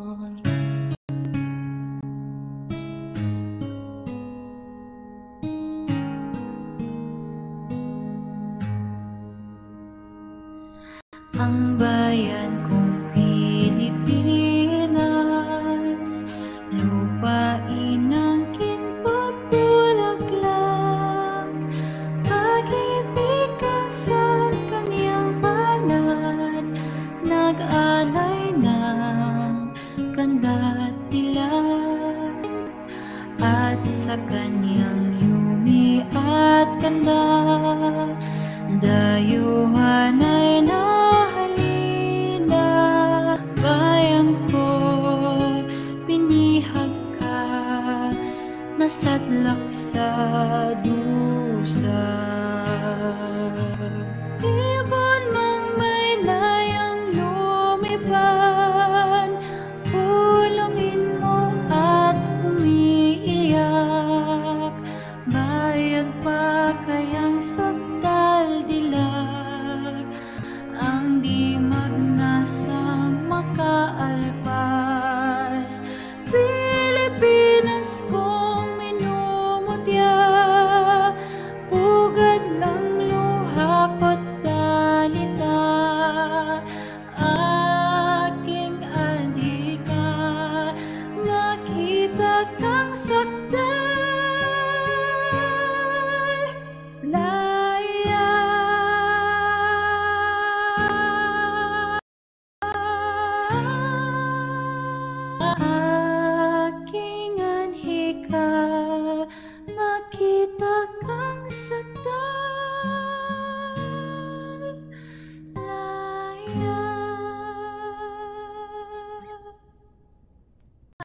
Ang bayan kong Pilipinas, lupain ng kintot bulaklak, pag-ibig ka sa kaniyang palad, nag-alay ng ganda't dilag, at sa kaniyang yumi at ganda